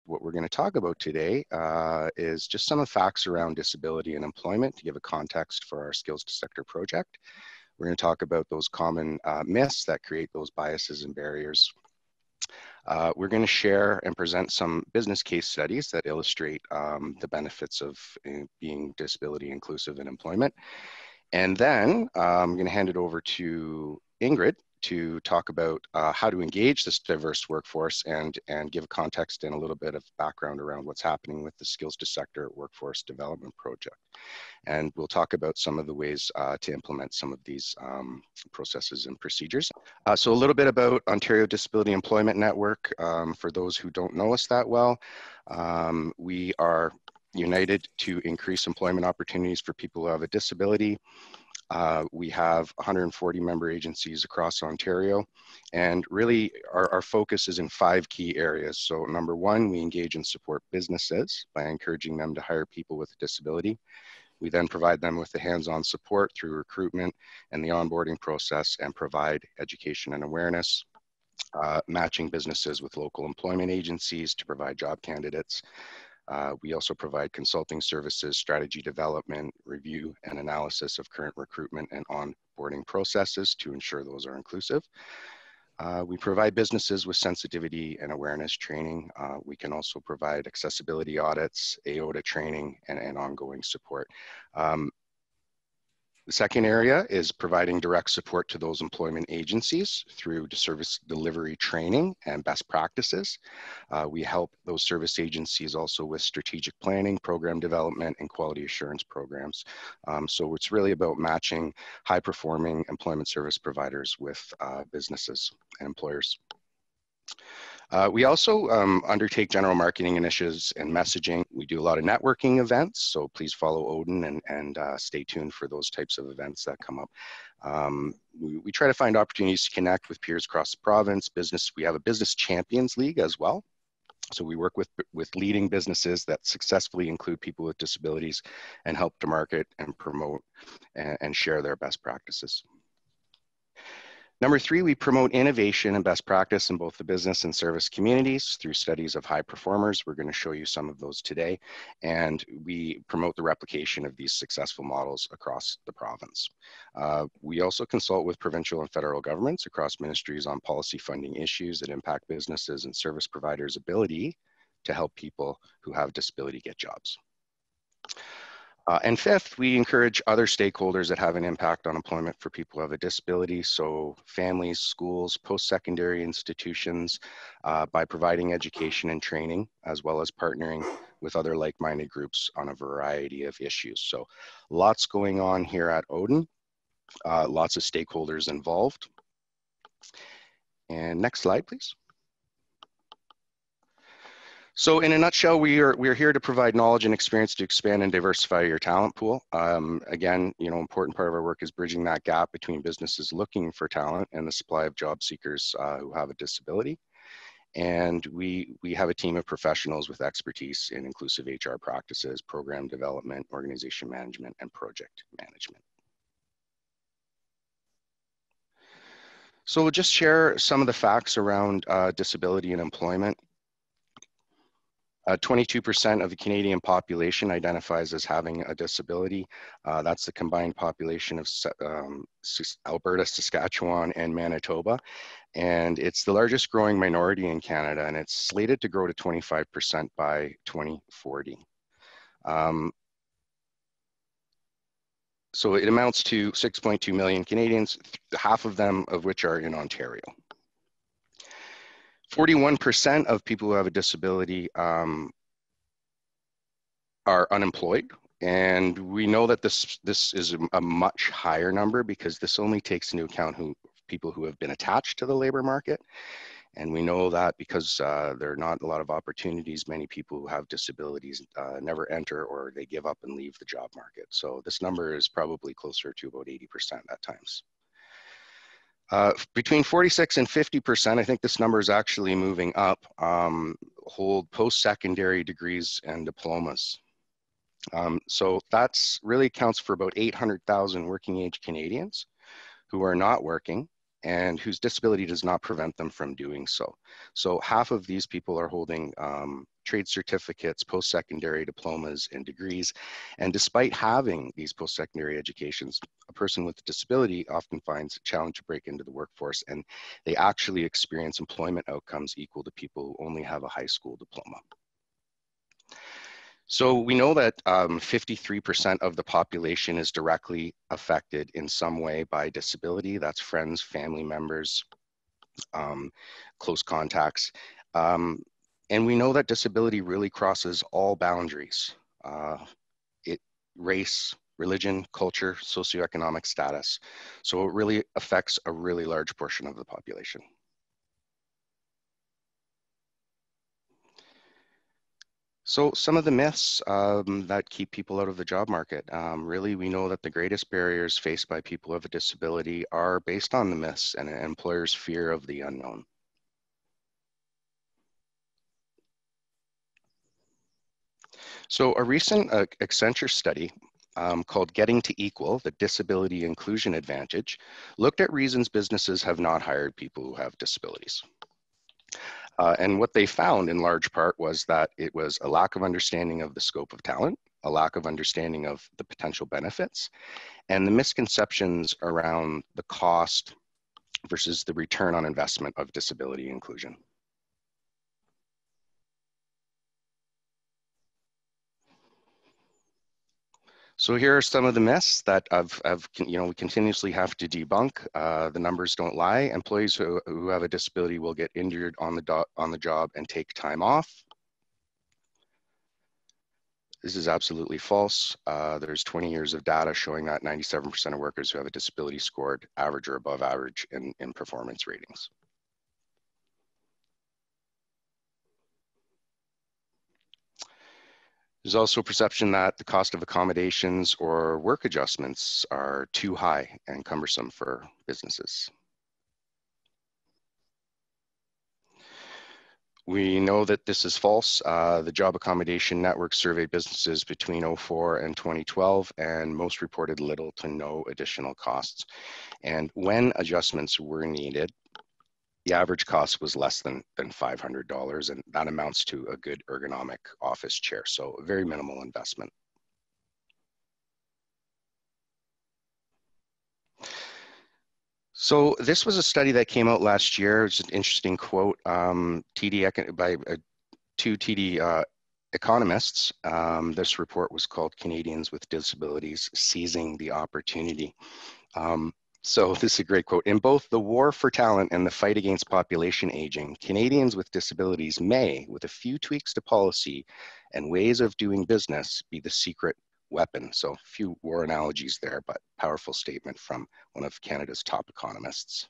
what we're going to talk about today is just some of the facts around disability and employment to give a context for our Skills to Sector project. We're going to talk about those common myths that create those biases and barriers. We're going to share and present some business case studies that illustrate the benefits of being disability inclusive in employment. And then I'm going to hand it over to Ingrid to talk about how to engage this diverse workforce and give a context and a little bit of background around what's happening with the Skills to Sector Workforce Development Project. And we'll talk about some of the ways to implement some of these processes and procedures. So a little bit about Ontario Disability Employment Network. For those who don't know us that well, we are united to increase employment opportunities for people who have a disability. We have 140 member agencies across Ontario, and really our focus is in 5 key areas. So number 1, we engage and support businesses by encouraging them to hire people with a disability. We then provide them with the hands-on support through recruitment and the onboarding process and provide education and awareness, matching businesses with local employment agencies to provide job candidates. We also provide consulting services, strategy development, review, and analysis of current recruitment and onboarding processes to ensure those are inclusive. We provide businesses with sensitivity and awareness training. We can also provide accessibility audits, AODA training, and ongoing support. The second area is providing direct support to those employment agencies through service delivery training and best practices. We help those service agencies also with strategic planning, program development, and quality assurance programs. So it's really about matching high-performing employment service providers with businesses and employers. We also undertake general marketing initiatives and messaging. We do a lot of networking events, so please follow ODEN and stay tuned for those types of events that come up. We try to find opportunities to connect with peers across the province, business. We have a Business Champions League as well. So we work with leading businesses that successfully include people with disabilities and help to market and promote and share their best practices. Number 3, we promote innovation and best practice in both the business and service communities through studies of high performers. We're going to show you some of those today. And we promote the replication of these successful models across the province. We also consult with provincial and federal governments across ministries on policy funding issues that impact businesses and service providers' ability to help people who have disability get jobs. And 5th, we encourage other stakeholders that have an impact on employment for people who have a disability. So families, schools, post-secondary institutions, by providing education and training, as well as partnering with other like-minded groups on a variety of issues. So lots going on here at ODEN, lots of stakeholders involved. And next slide, please. So in a nutshell, we're here to provide knowledge and experience to expand and diversify your talent pool. Again, important part of our work is bridging that gap between businesses looking for talent and the supply of job seekers who have a disability. And we have a team of professionals with expertise in inclusive HR practices, program development, organization management, and project management. So we'll just share some of the facts around disability and employment. 22% of the Canadian population identifies as having a disability. That's the combined population of Alberta, Saskatchewan, and Manitoba. And it's the largest growing minority in Canada, and it's slated to grow to 25% by 2040. So it amounts to 6.2 million Canadians, half of them of which are in Ontario. 41% of people who have a disability are unemployed. And we know that this is a much higher number because this only takes into account people who have been attached to the labor market. And we know that because there are not a lot of opportunities, many people who have disabilities never enter or they give up and leave the job market. So this number is probably closer to about 80% at times. Between 46 and 50%, I think this number is actually moving up, hold post-secondary degrees and diplomas. So that's really accounts for about 800,000 working age Canadians who are not working and whose disability does not prevent them from doing so. So half of these people are holding trade certificates, post-secondary diplomas, and degrees. And despite having these post-secondary educations, a person with a disability often finds it challenging to break into the workforce, and they actually experience employment outcomes equal to people who only have a high school diploma. So we know that 53% of the population is directly affected in some way by disability. That's friends, family members, close contacts. And we know that disability really crosses all boundaries. Race, religion, culture, socioeconomic status. So it really affects a really large portion of the population. So some of the myths that keep people out of the job market. Really, we know that the greatest barriers faced by people with a disability are based on the myths and employers' fear of the unknown. So a recent Accenture study called Getting to Equal, the Disability Inclusion Advantage, looked at reasons businesses have not hired people who have disabilities. And what they found in large part was that it was a lack of understanding of the scope of talent, a lack of understanding of the potential benefits, and the misconceptions around the cost versus the return on investment of disability inclusion. So here are some of the myths that we continuously have to debunk. The numbers don't lie. Employees who have a disability will get injured on the job and take time off. This is absolutely false. There's 20 years of data showing that 97% of workers who have a disability scored average or above average in performance ratings. There's also a perception that the cost of accommodations or work adjustments are too high and cumbersome for businesses. We know that this is false. The Job Accommodation Network surveyed businesses between 2004 and 2012, and most reported little to no additional costs. And when adjustments were needed, the average cost was less than $500, and that amounts to a good ergonomic office chair, so a very minimal investment. So this was a study that came out last year. It's an interesting quote by two TD economists. This report was called Canadians with Disabilities Seizing the Opportunity. So this is a great quote. In both the war for talent and the fight against population aging, Canadians with disabilities may, with a few tweaks to policy and ways of doing business, be the secret weapon. So a few war analogies there, but powerful statement from one of Canada's top economists.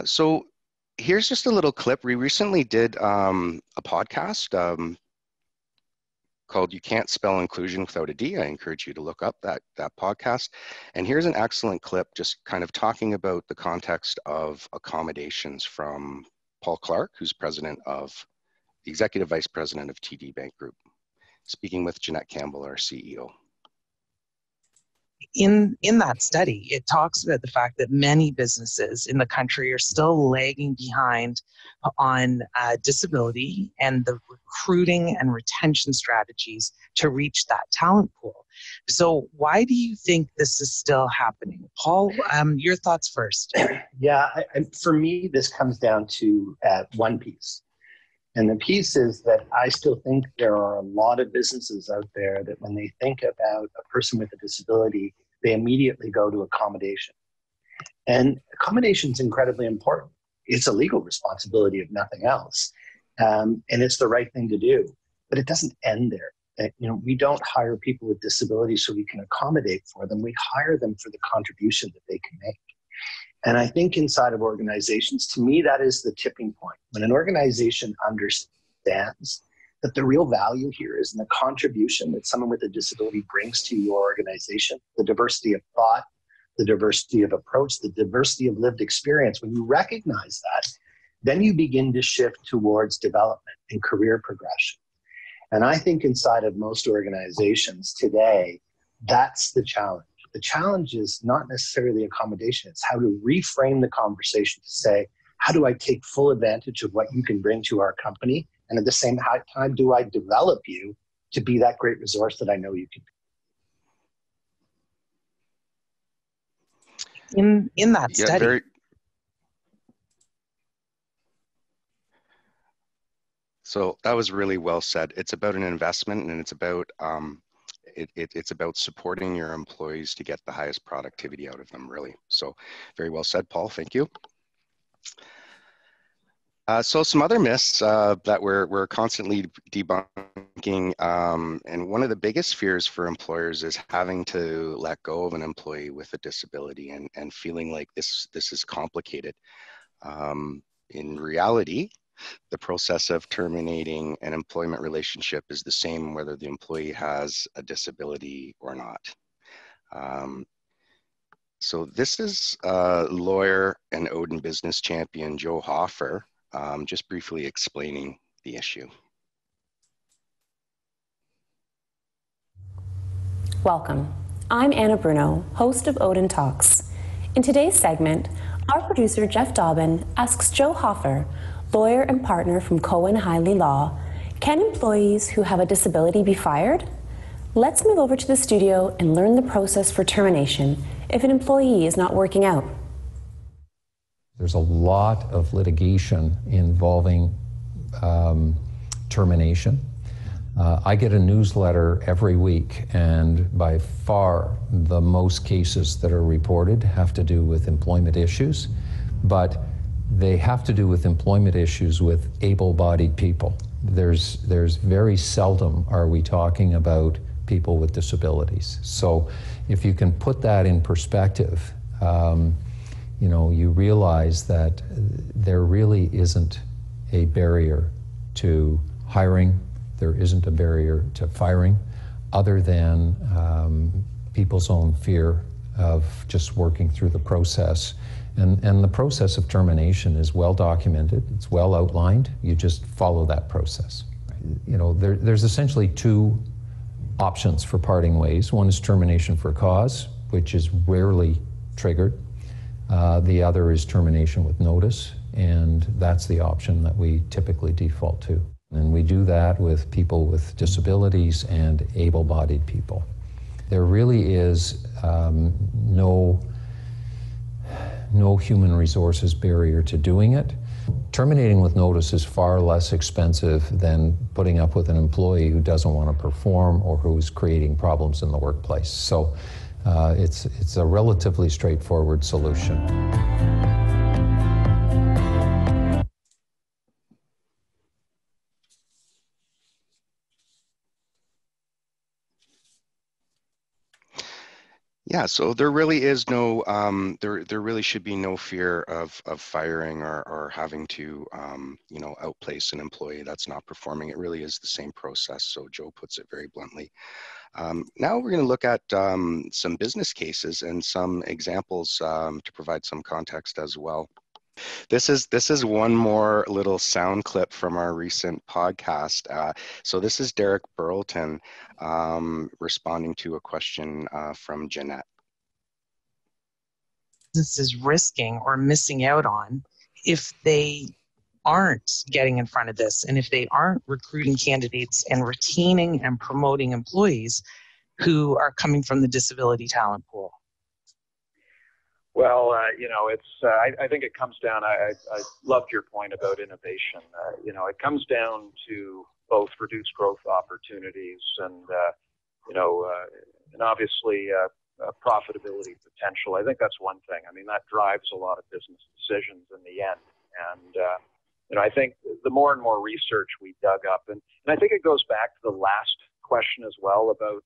So here's just a little clip. We recently did a podcast called You Can't Spell Inclusion Without a D. I encourage you to look up that podcast. And here's an excellent clip just kind of talking about the context of accommodations from Paul Clark, who's the Executive Vice President of TD Bank Group, speaking with Jeanette Campbell, our CEO. In that study, it talks about the fact that many businesses in the country are still lagging behind on disability and the recruiting and retention strategies to reach that talent pool. So why do you think this is still happening? Paul, your thoughts first. Yeah, for me, this comes down to one piece. And the piece is that I still think there are a lot of businesses out there that when they think about a person with a disability, they immediately go to accommodation. And accommodation is incredibly important. It's a legal responsibility if nothing else. And it's the right thing to do, but it doesn't end there. We don't hire people with disabilities so we can accommodate for them. We hire them for the contribution that they can make. And I think inside of organizations, to me, that is the tipping point. When an organization understands that the real value here is in the contribution that someone with a disability brings to your organization, the diversity of thought, the diversity of approach, the diversity of lived experience. When you recognize that, then you begin to shift towards development and career progression. And I think inside of most organizations today, That's the challenge. The challenge is not necessarily the accommodation. It's how to reframe the conversation to say, how do I take full advantage of what you can bring to our company? And at the same time, do I develop you to be that great resource that I know you can be? In that study. So that was really well said. It's about an investment, and it's about it's about supporting your employees to get the highest productivity out of them, really. So very well said, Paul. Thank you. So some other myths that we're constantly debunking, and one of the biggest fears for employers is having to let go of an employee with a disability and feeling like this is complicated. In reality, the process of terminating an employment relationship is the same whether the employee has a disability or not. So this is lawyer and ODEN business champion Joe Hoffer, just briefly explaining the issue. Welcome. I'm Anna Bruno, host of ODEN Talks. In today's segment, our producer Jeff Dobbin asks Joe Hoffer, lawyer and partner from Cohen Hiley Law, can employees who have a disability be fired? Let's move over to the studio and learn the process for termination if an employee is not working out. There's a lot of litigation involving termination. I get a newsletter every week, and by far the most cases that are reported have to do with employment issues, but they have to do with employment issues with able-bodied people. There's very seldom are we talking about people with disabilities. So if you can put that in perspective, you know, you realize that there really isn't a barrier to hiring, there isn't a barrier to firing, other than people's own fear of just working through the process. And the process of termination is well documented, it's well outlined, you just follow that process. You know, there's essentially two options for parting ways. One is termination for cause, which is rarely triggered. The other is termination with notice, and that's the option that we typically default to. And we do that with people with disabilities and able-bodied people. There really is no human resources barrier to doing it. Terminating with notice is far less expensive than putting up with an employee who doesn't want to perform or who's creating problems in the workplace. So it's a relatively straightforward solution. Yeah, so there really is no, there really should be no fear of firing or having to, you know, outplace an employee that's not performing. It really is the same process. So Joe puts it very bluntly. Now we're going to look at some business cases and some examples to provide some context as well. This is one more little sound clip from our recent podcast. So this is Derek Burleton responding to a question from Jeanette. This is risking or missing out on if they aren't getting in front of this, and if they aren't recruiting candidates and retaining and promoting employees who are coming from the disability talent pool? Well, you know, it's. I think it comes down. I loved your point about innovation. You know, it comes down to both reduced growth opportunities and, you know, and obviously profitability potential. I think that's one thing. I mean, that drives a lot of business decisions in the end. And you know, I think the more and more research we dug up, and I think it goes back to the last question as well about,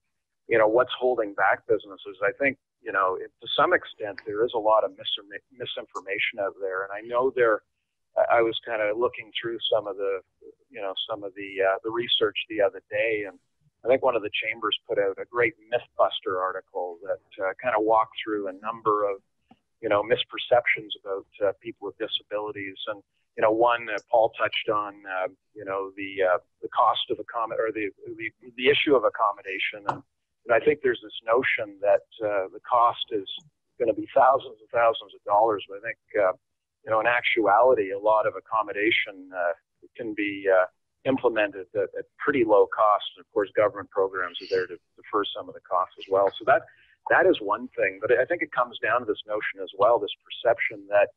you know, what's holding back businesses. I think, you know, to some extent, there is a lot of misinformation out there. And I know I was kind of looking through some of the research the other day. And I think one of the chambers put out a great Mythbuster article that kind of walked through a number of, you know, misperceptions about people with disabilities. And, you know, one Paul touched on, you know, the cost of the issue of accommodation. And, And I think there's this notion that the cost is going to be thousands and thousands of dollars. But I think, you know, in actuality, a lot of accommodation can be implemented at pretty low cost. And of course, government programs are there to defer some of the costs as well. So that is one thing. But I think it comes down to this notion as well, this perception that,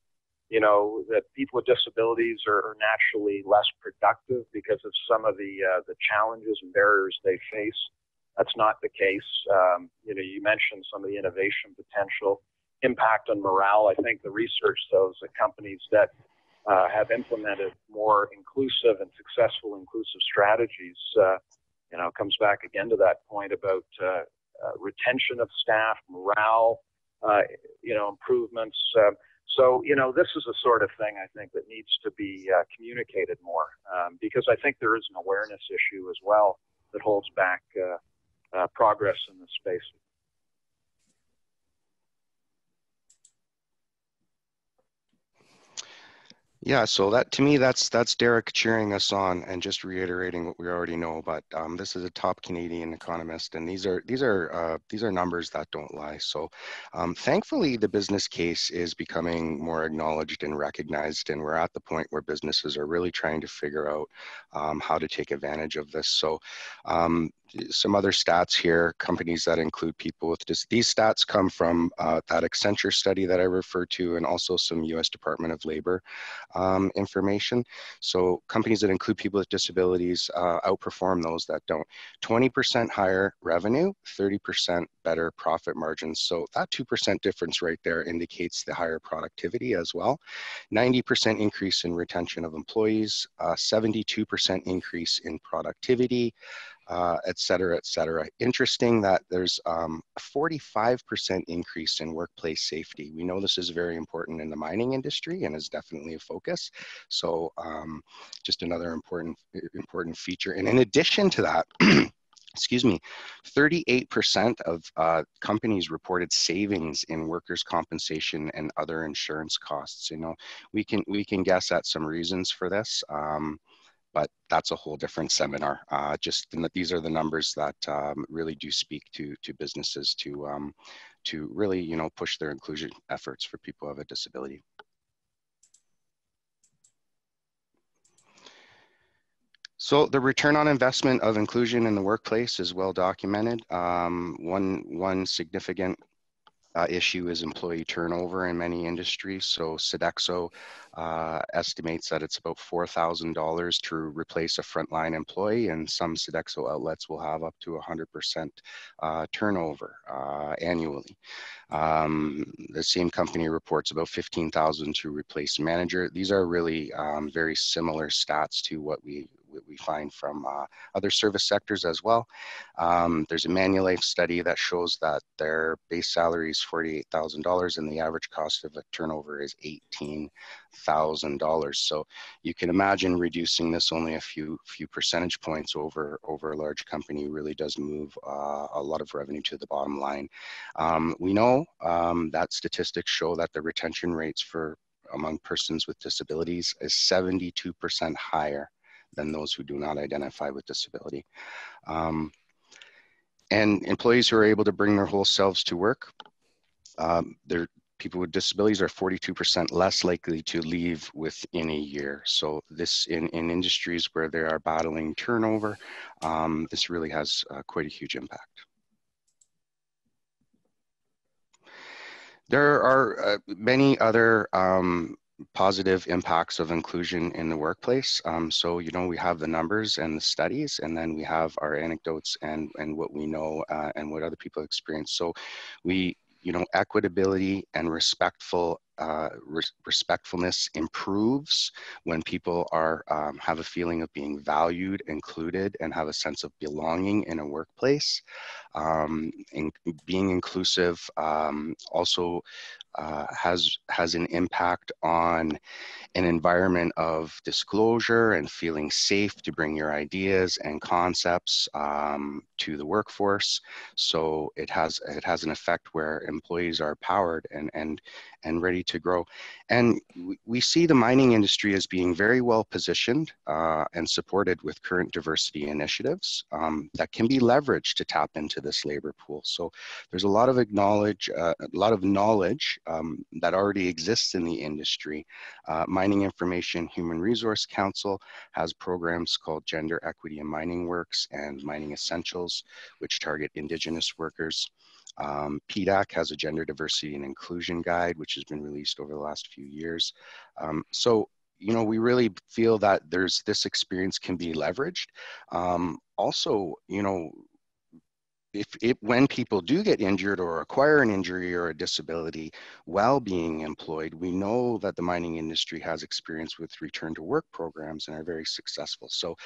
you know, that people with disabilities are naturally less productive because of some of the challenges and barriers they face. That's not the case. You know, you mentioned some of the innovation potential, impact on morale. I think the research shows that companies that have implemented more inclusive and successful inclusive strategies, you know, comes back again to that point about retention of staff, morale, you know, improvements. So, you know, this is the sort of thing I think that needs to be communicated more, because I think there is an awareness issue as well that holds back progress in this space. Yeah, so that, to me, that's Derek cheering us on and just reiterating what we already know. But this is a top Canadian economist, and these are numbers that don't lie. So thankfully, the business case is becoming more acknowledged and recognized, and we're at the point where businesses are really trying to figure out how to take advantage of this. So some other stats here, companies that include people with these stats come from that Accenture study that I referred to, and also some US Department of Labor information. So companies that include people with disabilities outperform those that don't. 20% higher revenue, 30% better profit margins. So that 2% difference right there indicates the higher productivity as well. 90% increase in retention of employees, 72% increase in productivity, et cetera, et cetera. Interesting that there's a 45% increase in workplace safety. We know this is very important in the mining industry and is definitely a focus. So just another important feature. And in addition to that, excuse me, 38% of companies reported savings in workers' compensation and other insurance costs. You know, we can guess at some reasons for this. But that's a whole different seminar. Just in that these are the numbers that really do speak to businesses to really, you know, push their inclusion efforts for people who have a disability. So the return on investment of inclusion in the workplace is well documented. One significant issue is employee turnover in many industries. So Sodexo estimates that it's about $4,000 to replace a frontline employee, and some Sodexo outlets will have up to 100% turnover annually. The same company reports about $15,000 to replace a manager. These are really very similar stats to what we find from other service sectors as well. There's a Manulife study that shows that their base salary is $48,000 and the average cost of a turnover is $18,000. So you can imagine reducing this only a few percentage points over a large company really does move a lot of revenue to the bottom line. We know that statistics show that the retention rates among persons with disabilities is 72% higher than those who do not identify with disability. And employees who are able to bring their whole selves to work, people with disabilities are 42% less likely to leave within a year. So this in industries where they are battling turnover, this really has quite a huge impact. There are many other positive impacts of inclusion in the workplace. So, you know, we have the numbers and the studies, and then we have our anecdotes and what we know and what other people experience. So we, you know, equitability and respectfulness improves when people have a feeling of being valued, included, and have a sense of belonging in a workplace. And being inclusive also has an impact on an environment of disclosure and feeling safe to bring your ideas and concepts to the workforce. So it has an effect where employees are empowered and and ready to grow. And we see the mining industry as being very well positioned and supported with current diversity initiatives that can be leveraged to tap into this labor pool. So there's a lot of knowledge that already exists in the industry. Mining Information Human Resource Council has programs called Gender Equity in Mining Works and Mining Essentials, which target Indigenous workers. PDAC has a Gender Diversity and Inclusion Guide, which has been released over the last few years. So, you know, we really feel that this experience can be leveraged. Also, you know, when people do get injured or acquire an injury or a disability while being employed, we know that the mining industry has experience with return to work programs and are very successful. So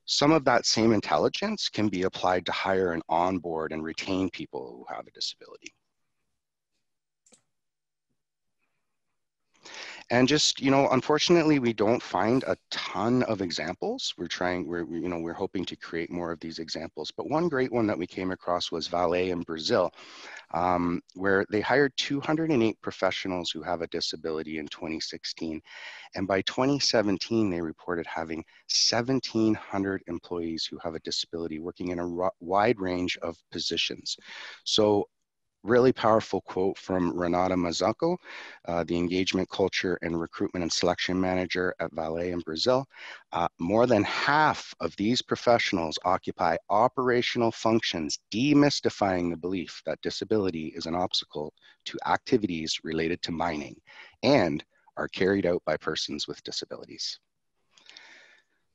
some of that same intelligence can be applied to hire and onboard and retain people who have a disability. And just, you know, unfortunately, we don't find a ton of examples. We're hoping to create more of these examples. But one great one that we came across was Valet in Brazil, where they hired 208 professionals who have a disability in 2016. And by 2017, they reported having 1,700 employees who have a disability working in a wide range of positions. So really powerful quote from Renata Mazzucco, the engagement culture and recruitment and selection manager at Valet in Brazil. More than half of these professionals occupy operational functions, demystifying the belief that disability is an obstacle to activities related to mining and are carried out by persons with disabilities.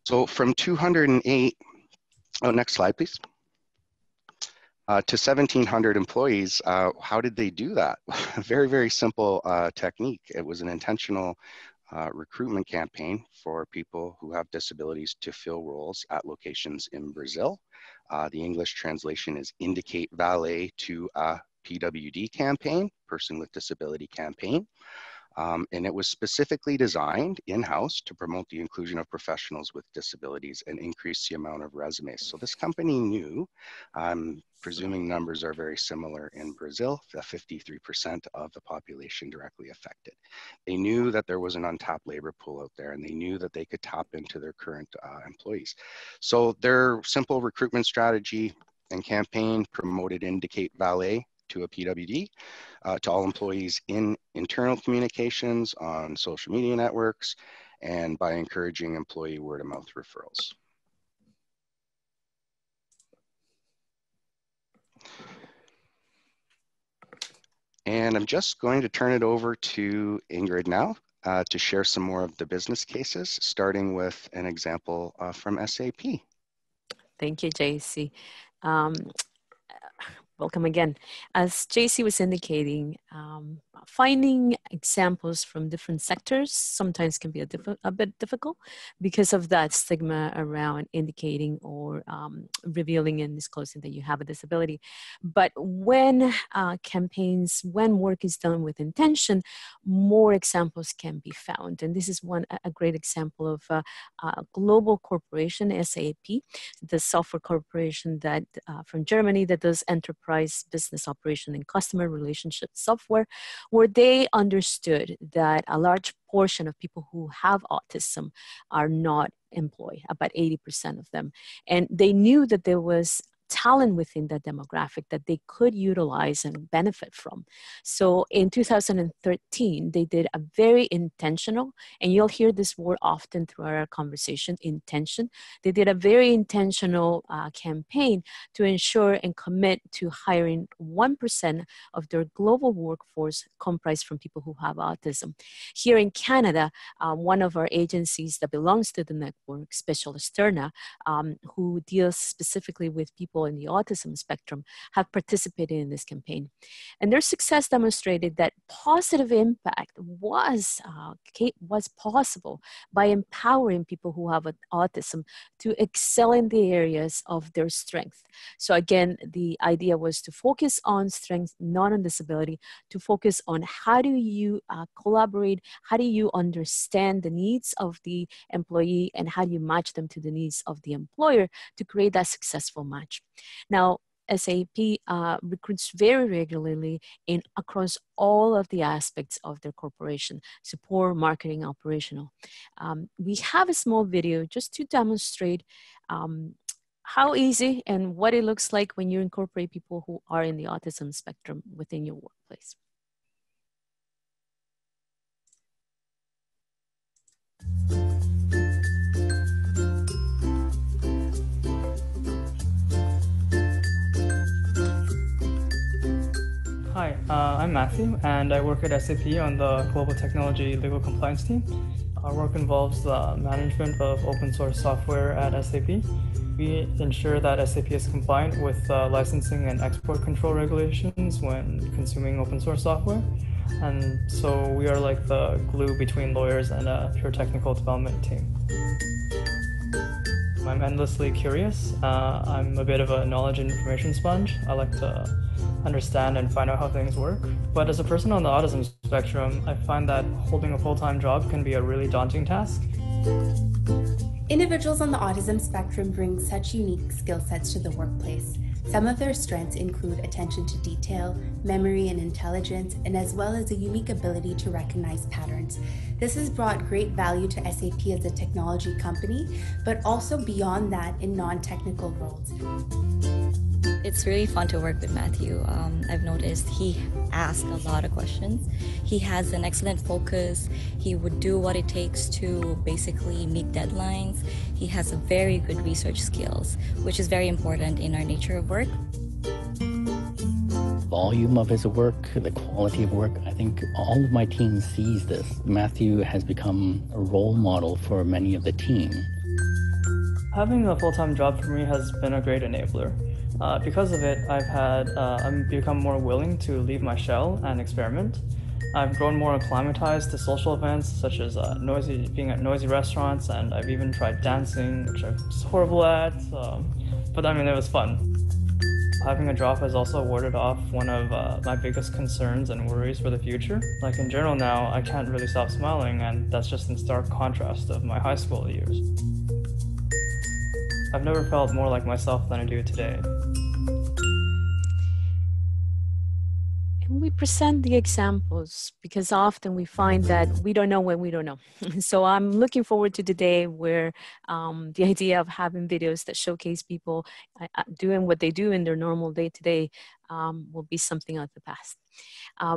So from 208, next slide, please. To 1,700 employees, how did they do that? Very, very simple technique. It was an intentional recruitment campaign for people who have disabilities to fill roles at locations in Brazil. The English translation is Indicate Valet to a PWD campaign, Person with Disability campaign. And it was specifically designed in-house to promote the inclusion of professionals with disabilities and increase the amount of resumes. So this company knew, presuming numbers are very similar in Brazil, 53% of the population directly affected. They knew that there was an untapped labor pool out there, and they knew that they could tap into their current employees. So their simple recruitment strategy and campaign promoted Indicate Valet to a PWD, to all employees in internal communications, on social media networks, and by encouraging employee word-of-mouth referrals. And I'm just going to turn it over to Ingrid now to share some more of the business cases, starting with an example from SAP. Thank you, JC. Welcome again. As JC was indicating, finding examples from different sectors sometimes can be a bit difficult because of that stigma around indicating or revealing and disclosing that you have a disability. But when when work is done with intention, more examples can be found. And this is a great example of a global corporation, SAP, the software corporation that from Germany that does enterprise business operation and customer relationship software, where they understood that a large portion of people who have autism are not employed, about 80% of them. And they knew that there was talent within that demographic that they could utilize and benefit from. So in 2013, they did a very intentional, and you'll hear this word often throughout our conversation, intention. They did a very intentional campaign to ensure and commit to hiring 1% of their global workforce comprised from people who have autism. Here in Canada, one of our agencies that belongs to the network, Specialist Terna, who deals specifically with people in the autism spectrum, have participated in this campaign. And their success demonstrated that positive impact was possible by empowering people who have autism to excel in the areas of their strength. So again, the idea was to focus on strength, not on disability, to focus on how do you collaborate, how do you understand the needs of the employee, and how do you match them to the needs of the employer to create that successful match. Now, SAP recruits very regularly in across all of the aspects of their corporation, support, marketing, operational. We have a small video just to demonstrate how easy and what it looks like when you incorporate people who are in the autism spectrum within your workplace. Hi, I'm Matthew, and I work at SAP on the Global Technology Legal Compliance team. Our work involves the management of open source software at SAP. We ensure that SAP is compliant with licensing and export control regulations when consuming open source software. And so we are like the glue between lawyers and a pure technical development team. I'm endlessly curious. I'm a bit of a knowledge and information sponge. I like to understand and find out how things work. But as a person on the autism spectrum, I find that holding a full-time job can be a really daunting task. Individuals on the autism spectrum bring such unique skill sets to the workplace. Some of their strengths include attention to detail, memory and intelligence, and as well as a unique ability to recognize patterns. This has brought great value to SAP as a technology company, but also beyond that in non-technical roles. It's really fun to work with Matthew. I've noticed he asks a lot of questions. He has an excellent focus. He would do what it takes to basically meet deadlines. He has a very good research skills, which is very important in our nature of work. Volume of his work, the quality of work, I think all of my team sees this. Matthew has become a role model for many of the team. Having a full-time job for me has been a great enabler. Because of it, I've become more willing to leave my shell and experiment. I've grown more acclimatized to social events such as being at noisy restaurants, and I've even tried dancing, which I was horrible at, but I mean, it was fun. Having a job has also warded off one of my biggest concerns and worries for the future. Like in general now, I can't really stop smiling, and that's just in stark contrast of my high school years. I've never felt more like myself than I do today. And we present the examples because often we find that we don't know when we don't know. So I'm looking forward to the day where the idea of having videos that showcase people doing what they do in their normal day-to-day will be something of the past.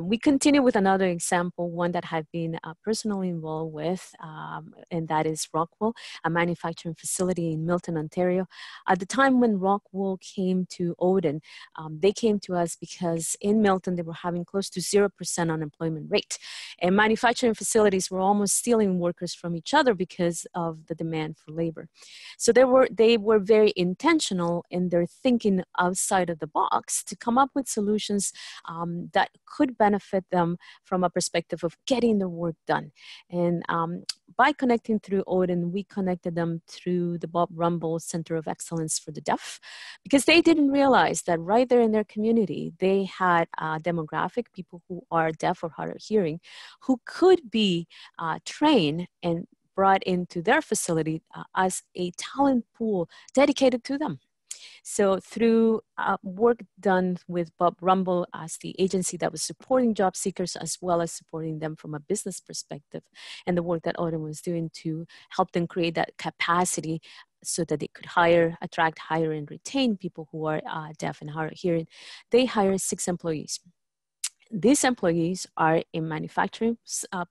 We continue with another example, one that I've been personally involved with, and that is Rockwell, a manufacturing facility in Milton, Ontario. At the time when Rockwell came to ODEN, they came to us because in Milton they were having close to 0% unemployment rate. And manufacturing facilities were almost stealing workers from each other because of the demand for labor. So they were very intentional in their thinking outside of the box to come up with solutions that could benefit them from a perspective of getting the work done. And by connecting through ODEN, we connected them through the Bob Rumble Center of Excellence for the Deaf, because they didn't realize that right there in their community, they had a demographic, people who are deaf or hard of hearing, who could be trained and brought into their facility as a talent pool dedicated to them. So through work done with Bob Rumble as the agency that was supporting job seekers as well as supporting them from a business perspective, and the work that ODEN was doing to help them create that capacity so that they could attract, hire, and retain people who are deaf and hard of hearing, they hired 6 employees. These employees are in manufacturing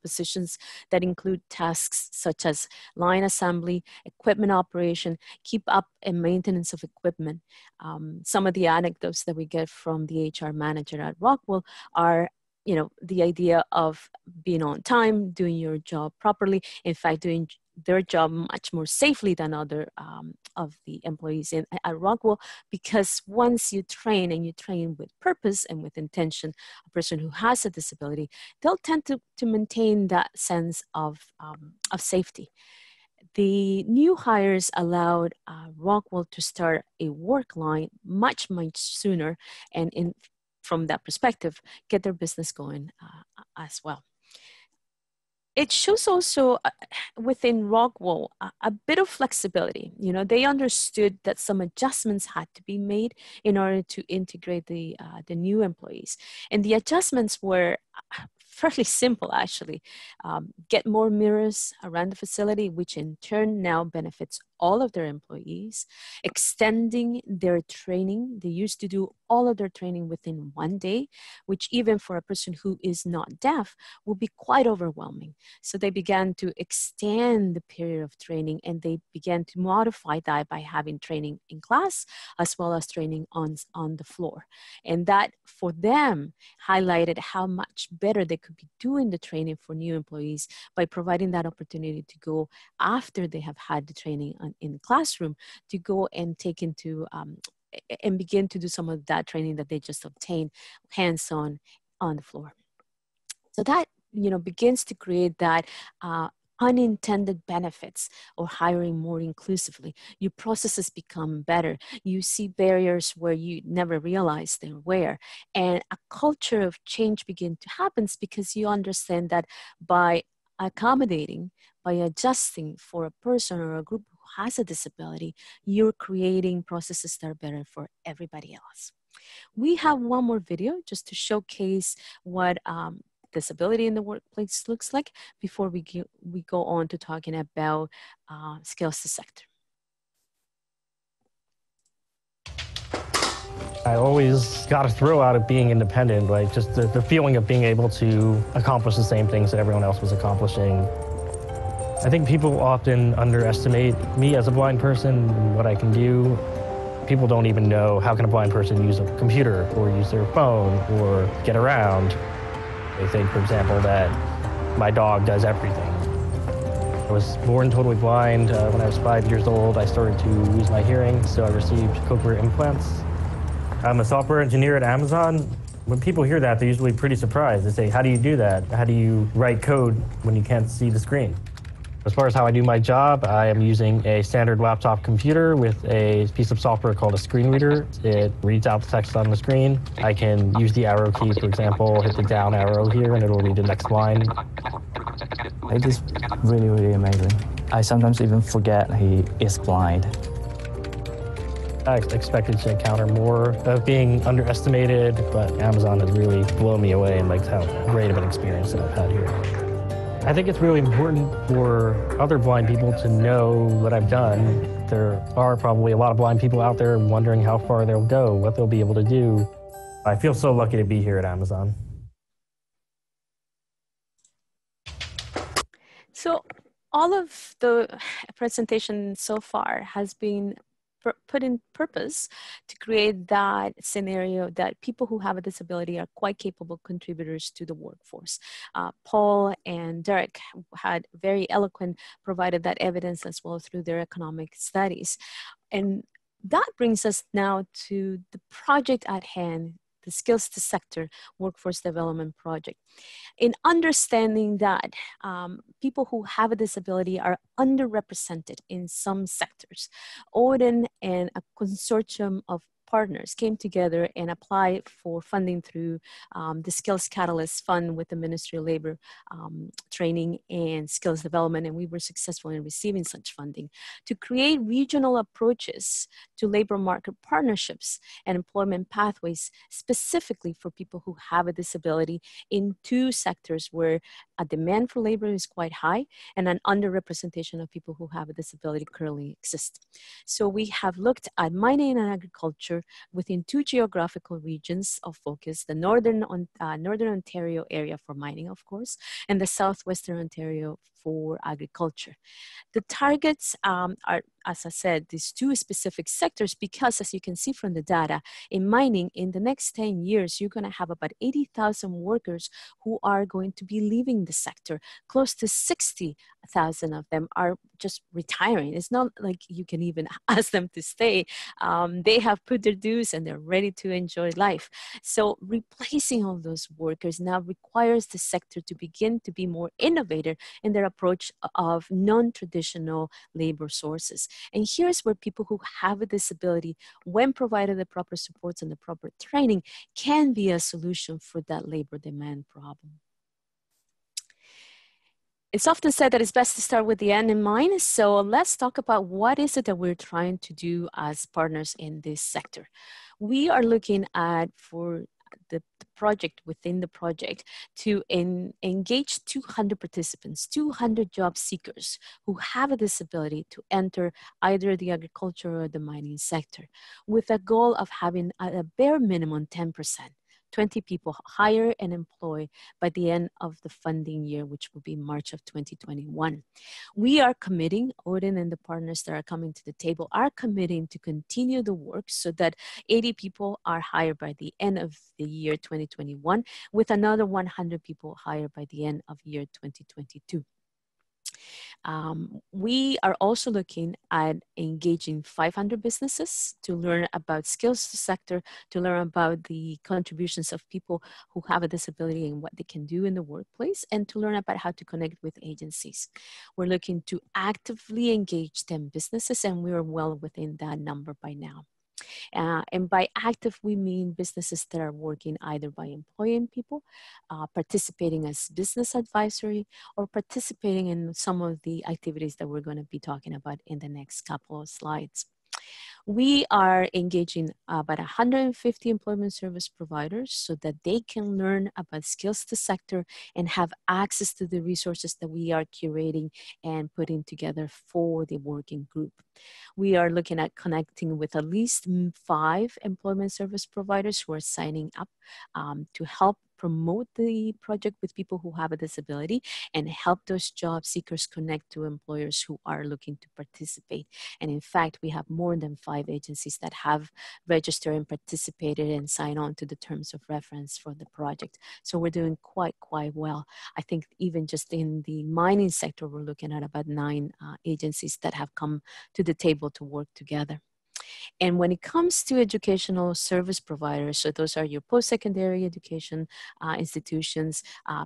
positions that include tasks such as line assembly, equipment operation, keep up and maintenance of equipment. Some of the anecdotes that we get from the HR manager at Rockwell are, you know, the idea of being on time, doing your job properly, in fact, doing their job much more safely than other of the employees at Rockwell, because once you train and you train with purpose and with intention, a person who has a disability, they'll tend to maintain that sense of safety. The new hires allowed Rockwell to start a work line much sooner, and from that perspective, get their business going as well. it shows also within Rockwell a bit of flexibility. You know, they understood that some adjustments had to be made in order to integrate the new employees, and the adjustments were fairly simple actually. Get more mirrors around the facility, which in turn now benefits all of their employees. Extending their training. They used to do all of their training within 1 day, which even for a person who is not deaf will be quite overwhelming. So they began to extend the period of training, and they began to modify that by having training in class as well as training on the floor. And that for them highlighted how much better they could be doing the training for new employees by providing that opportunity to go after they have had the training in the classroom, to go and take into and begin to do some of that training that they just obtained hands-on on the floor. So that, you know, begins to create that unintended benefits of hiring more inclusively. Your processes become better. You see barriers where you never realized there were. And a culture of change begins to happen because you understand that by accommodating, by adjusting for a person or a group who has a disability, you're creating processes that are better for everybody else. We have one more video just to showcase what disability in the workplace looks like before we go on to talking about skills to sector. I always got a thrill out of being independent, like just the feeling of being able to accomplish the same things that everyone else was accomplishing. I think people often underestimate me as a blind person and what I can do. People don't even know how can a blind person use a computer or use their phone or get around. They think, for example, that my dog does everything. I was born totally blind. When I was 5 years old, I started to lose my hearing, so I received cochlear implants. I'm a software engineer at Amazon. When people hear that, they're usually pretty surprised. They say, how do you do that? How do you write code when you can't see the screen? As far as how I do my job, I am using a standard laptop computer with a piece of software called a screen reader. It reads out the text on the screen. I can use the arrow key, for example, hit the down arrow here, and it'll read the next line. It is really, really amazing. I sometimes even forget he is blind. I expected to encounter more of being underestimated, but Amazon has really blown me away and like how great of an experience that I've had here. I think it's really important for other blind people to know what I've done. There are probably a lot of blind people out there wondering how far they'll go, what they'll be able to do. I feel so lucky to be here at Amazon. So all of the presentation so far has been put in purpose to create that scenario that people who have a disability are quite capable contributors to the workforce. Paul and Derek had very eloquent provided that evidence as well through their economic studies. And that brings us now to the project at hand, the Skills to Sector Workforce Development Project. In understanding that people who have a disability are underrepresented in some sectors, ODEN and a consortium of partners came together and applied for funding through the Skills Catalyst Fund with the Ministry of Labor Training and Skills Development, and we were successful in receiving such funding to create regional approaches to labor market partnerships and employment pathways specifically for people who have a disability in two sectors where a demand for labor is quite high and an underrepresentation of people who have a disability currently exists. So we have looked at mining and agriculture within two geographical regions of focus, the Northern Ontario area for mining, of course, and the Southwestern Ontario for agriculture. The targets are, as I said, these two specific sectors because, as you can see from the data, in mining, in the next 10 years, you're going to have about 80,000 workers who are going to be leaving the sector. Close to 60,000 of them are just retiring. It's not like you can even ask them to stay. They have put their dues and they're ready to enjoy life. So replacing all those workers now requires the sector to begin to be more innovative in their approach of non-traditional labor sources. And here's where people who have a disability, when provided the proper supports and the proper training, can be a solution for that labor demand problem. It's often said that it's best to start with the end in mind. So let's talk about what is it that we're trying to do as partners in this sector. We are looking at, for the project, within the project, to engage 200 participants, 200 job seekers who have a disability to enter either the agriculture or the mining sector, with a goal of having at a bare minimum 10%. 20 people hire and employ by the end of the funding year, which will be March of 2021. We are committing, ODEN and the partners that are coming to the table are committing to continue the work so that 80 people are hired by the end of the year 2021, with another 100 people hired by the end of year 2022. We are also looking at engaging 500 businesses to learn about skills sector, to learn about the contributions of people who have a disability and what they can do in the workplace, and to learn about how to connect with agencies. We're looking to actively engage 10 businesses, and we are well within that number by now. And by active, we mean businesses that are working either by employing people, participating as business advisory, or participating in some of the activities that we're going to be talking about in the next couple of slides. We are engaging about 150 employment service providers so that they can learn about skills to sector and have access to the resources that we are curating and putting together for the working group. We are looking at connecting with at least 5 employment service providers who are signing up to help promote the project with people who have a disability and help those job seekers connect to employers who are looking to participate. And in fact, we have more than 5 agencies that have registered and participated and signed on to the terms of reference for the project. So we're doing quite well. I think even just in the mining sector, we're looking at about 9 agencies that have come to the table to work together. And when it comes to educational service providers, so those are your post-secondary education institutions,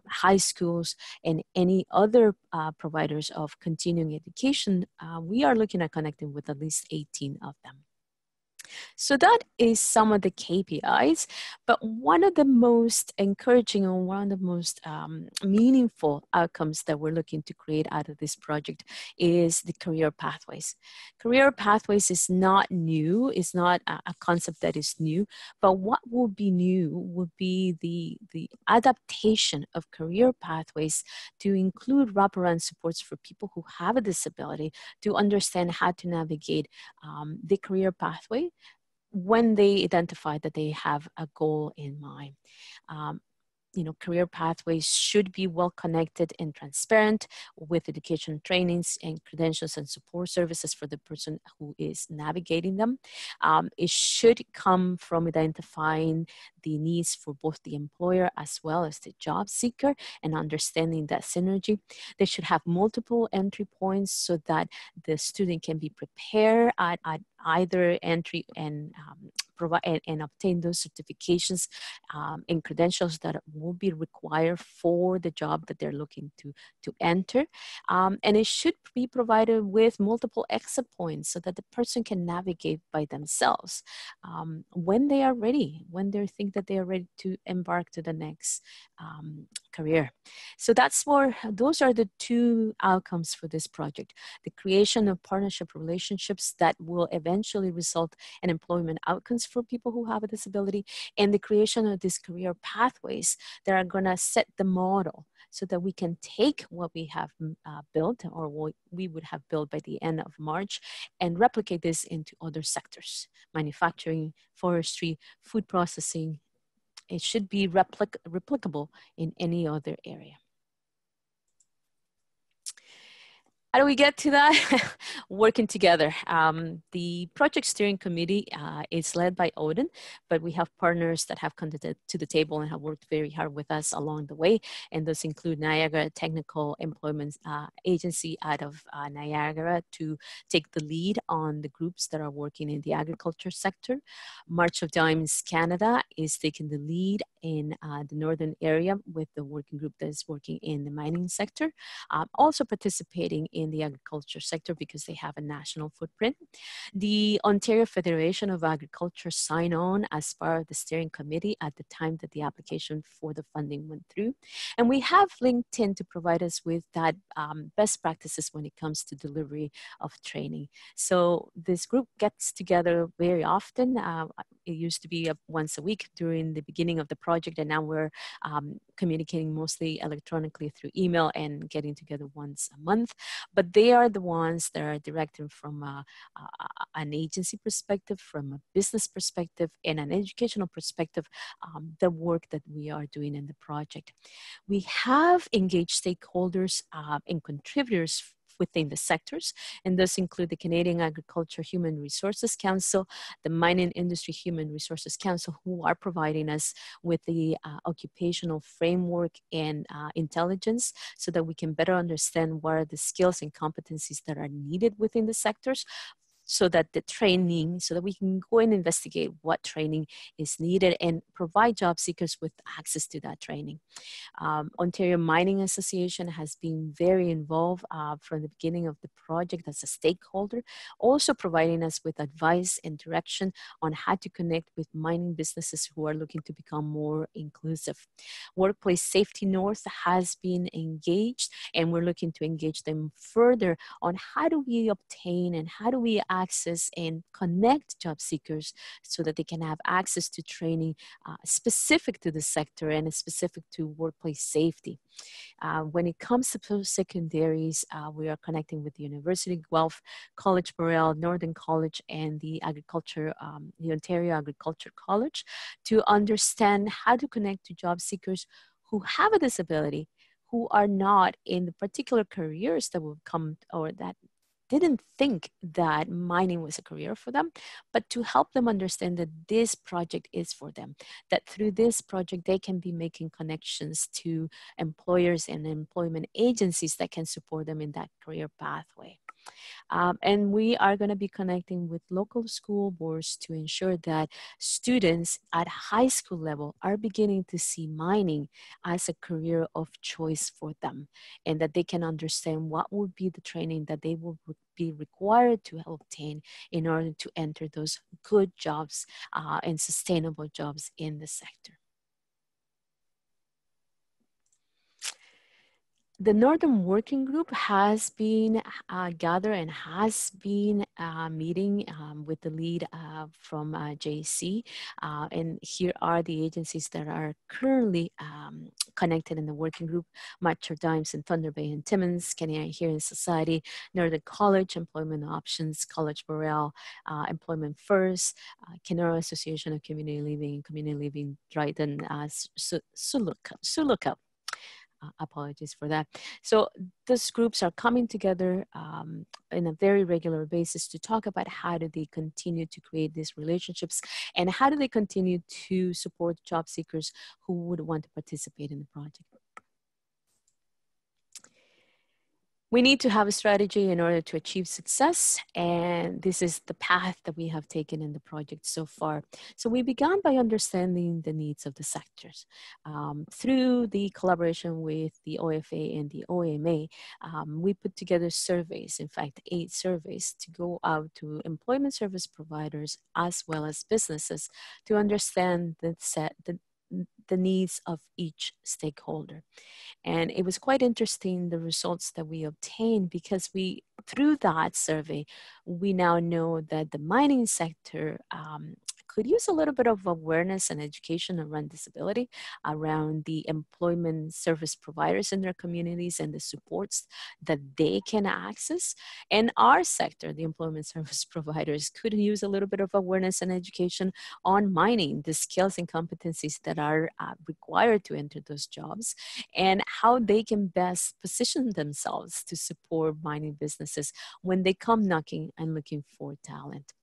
high schools, and any other providers of continuing education, we are looking at connecting with at least 18 of them. So that is some of the KPIs, but one of the most encouraging and one of the most meaningful outcomes that we're looking to create out of this project is the career pathways. Career pathways is not new, it's not a concept that is new, but what will be new would be the adaptation of career pathways to include wraparound supports for people who have a disability to understand how to navigate the career pathway when they identify that they have a goal in mind. Career pathways should be well connected and transparent with education trainings and credentials and support services for the person who is navigating them. It should come from identifying the needs for both the employer as well as the job seeker and understanding that synergy. They should have multiple entry points so that the student can be prepared at either entry and provide and obtain those certifications and credentials that will be required for the job that they're looking to enter. And it should be provided with multiple exit points so that the person can navigate by themselves when they are ready, when they think that they are ready to embark to the next career. So those are the 2 outcomes for this project: the creation of partnership relationships that will eventually result in employment outcomes for people who have a disability, and the creation of these career pathways that are going to set the model so that we can take what we have built or what we would have built by the end of March and replicate this into other sectors: manufacturing, forestry, food processing. It should be replicable in any other area. How do we get to that? Working together. The project steering committee is led by ODEN, but we have partners that have come to the table and have worked very hard with us along the way. And those include Niagara Technical Employment Agency out of Niagara to take the lead on the groups that are working in the agriculture sector. March of Dimes Canada is taking the lead in the northern area with the working group that is working in the mining sector, also participating in the agriculture sector because they have a national footprint. The Ontario Federation of Agriculture signed on as part of the steering committee at the time that the application for the funding went through. And we have LinkedIn to provide us with that best practices when it comes to delivery of training. So this group gets together very often. It used to be once a week during the beginning of the project, and now we're communicating mostly electronically through email and getting together once a month. But they are the ones that are directing from an agency perspective, from a business perspective, and an educational perspective, the work that we are doing in the project. We have engaged stakeholders and contributors within the sectors, and those include the Canadian Agriculture Human Resources Council, the Mining Industry Human Resources Council, who are providing us with the occupational framework and intelligence so that we can better understand what are the skills and competencies that are needed within the sectors, so that the training, so that we can go and investigate what training is needed and provide job seekers with access to that training. Ontario Mining Association has been very involved from the beginning of the project as a stakeholder, also providing us with advice and direction on how to connect with mining businesses who are looking to become more inclusive. Workplace Safety North has been engaged, and we're looking to engage them further on how do we obtain and how do we access and connect job seekers so that they can have access to training specific to the sector and specific to workplace safety. When it comes to post-secondaries, we are connecting with the University of Guelph, College Morel, Northern College, and the Ontario Agriculture College to understand how to connect to job seekers who have a disability, who are not in the particular careers that will come or that didn't think that mining was a career for them, but to help them understand that this project is for them, that through this project they can be making connections to employers and employment agencies that can support them in that career pathway. And we are going to be connecting with local school boards to ensure that students at high school level are beginning to see mining as a career of choice for them, and that they can understand what would be the training that they will be required to obtain in order to enter those good jobs and sustainable jobs in the sector. The Northern Working Group has been gathered and has been meeting with the lead from JC. And here are the agencies that are currently connected in the working group: Mature Dimes and Thunder Bay and Timmins, Canadian Hearing Society, Northern College, Employment Options, College Morel, Employment First, Kenora Association of Community Living, Dryden, Suluka. Apologies for that. So these groups are coming together in a very regular basis to talk about how do they continue to create these relationships and how do they continue to support job seekers who would want to participate in the project. We need to have a strategy in order to achieve success, and this is the path that we have taken in the project so far. So we began by understanding the needs of the sectors. Through the collaboration with the OFA and the OMA, we put together surveys, in fact 8 surveys, to go out to employment service providers as well as businesses to understand the needs of each stakeholder. And it was quite interesting, the results that we obtained, because through that survey, we now know that the mining sector could use a little bit of awareness and education around disability, around the employment service providers in their communities and the supports that they can access. And our sector, the employment service providers, could use a little bit of awareness and education on mining, the skills and competencies that are required to enter those jobs, and how they can best position themselves to support mining businesses when they come knocking and looking for talent.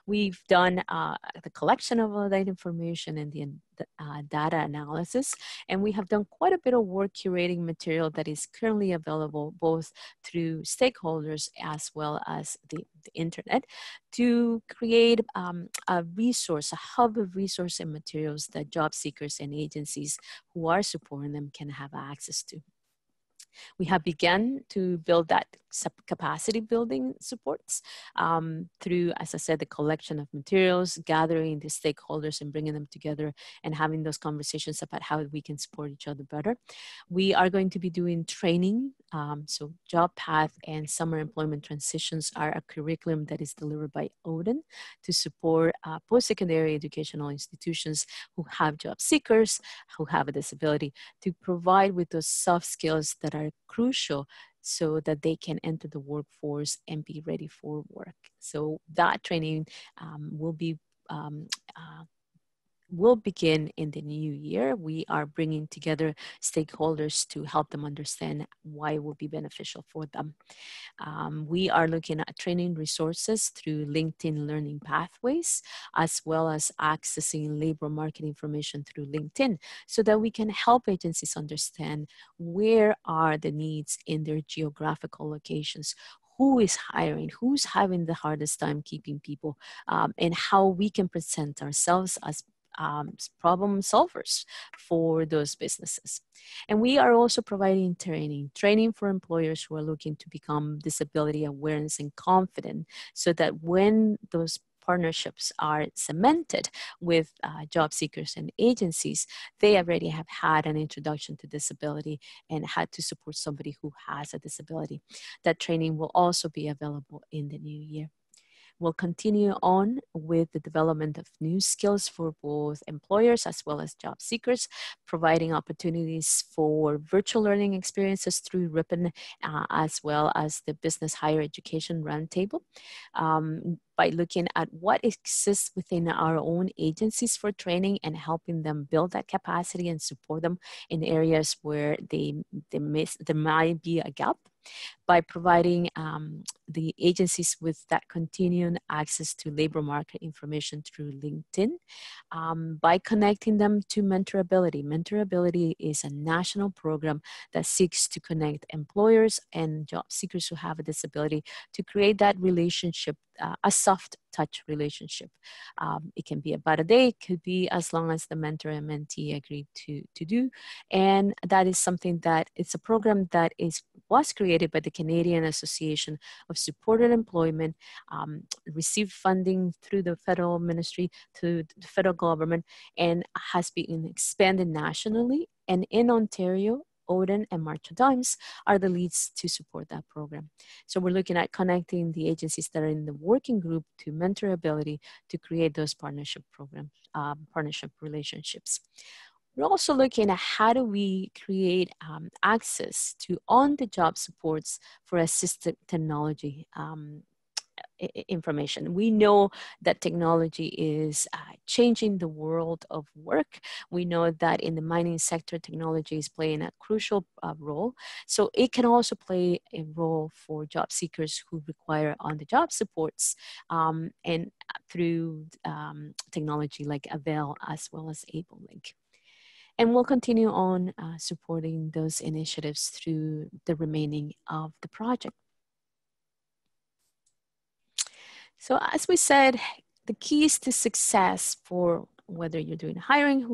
We've done the collection of all that information and the data analysis, and we have done quite a bit of work curating material that is currently available both through stakeholders as well as the internet to create a resource, a hub of resource and materials that job seekers and agencies who are supporting them can have access to. We have begun to build that capacity building supports through, as I said, the collection of materials, gathering the stakeholders and bringing them together and having those conversations about how we can support each other better. We are going to be doing training. So job path and summer employment transitions are a curriculum that is delivered by ODEN to support post-secondary educational institutions who have job seekers, who have a disability, to provide with those soft skills that are crucial so that they can enter the workforce and be ready for work. So that training will begin in the new year. We are bringing together stakeholders to help them understand why it will be beneficial for them. We are looking at training resources through LinkedIn Learning Pathways, as well as accessing labor market information through LinkedIn so that we can help agencies understand where are the needs in their geographical locations, who is hiring, who's having the hardest time keeping people, and how we can present ourselves as problem solvers for those businesses. And we are also providing training for employers who are looking to become disability awareness and confident so that when those partnerships are cemented with job seekers and agencies, they already have had an introduction to disability and had to support somebody who has a disability. That training will also be available in the new year. We'll continue on with the development of new skills for both employers as well as job seekers, providing opportunities for virtual learning experiences through RIPN, as well as the Business Higher Education Roundtable, by looking at what exists within our own agencies for training and helping them build that capacity and support them in areas where there might be a gap, by providing the agencies with that continuing access to labor market information through LinkedIn, by connecting them to Mentorability. Mentorability is a national program that seeks to connect employers and job seekers who have a disability to create that relationship, a soft touch relationship. It can be about a day, it could be as long as the mentor and mentee agreed to do. And that is something that it's a program that was created by the Canadian Association of Supported Employment, received funding through the federal ministry, through the federal government, and has been expanded nationally. And in Ontario, ODEN and March Dimes are the leads to support that program. So we're looking at connecting the agencies that are in the working group to Mentorability to create those partnership programs, partnership relationships. We're also looking at how do we create access to on-the-job supports for assistive technology information. We know that technology is changing the world of work. We know that in the mining sector, technology is playing a crucial role. So it can also play a role for job seekers who require on-the-job supports and through technology like Avail as well as AbleLink. And we'll continue on supporting those initiatives through the remaining of the project. So as we said, the keys to success for whether you're doing hiring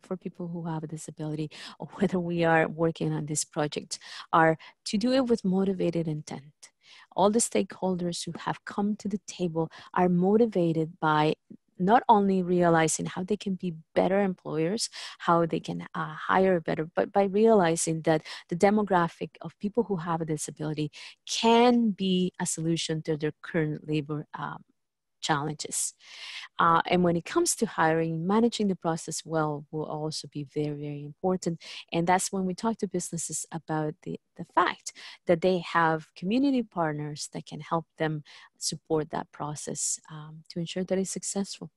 for people who have a disability or whether we are working on this project are to do it with motivated intent. All the stakeholders who have come to the table are motivated by not only realizing how they can be better employers, how they can hire better, but by realizing that the demographic of people who have a disability can be a solution to their current labor challenges. And when it comes to hiring, managing the process well will also be very, very important. And that's when we talk to businesses about the fact that they have community partners that can help them support that process to ensure that it's successful.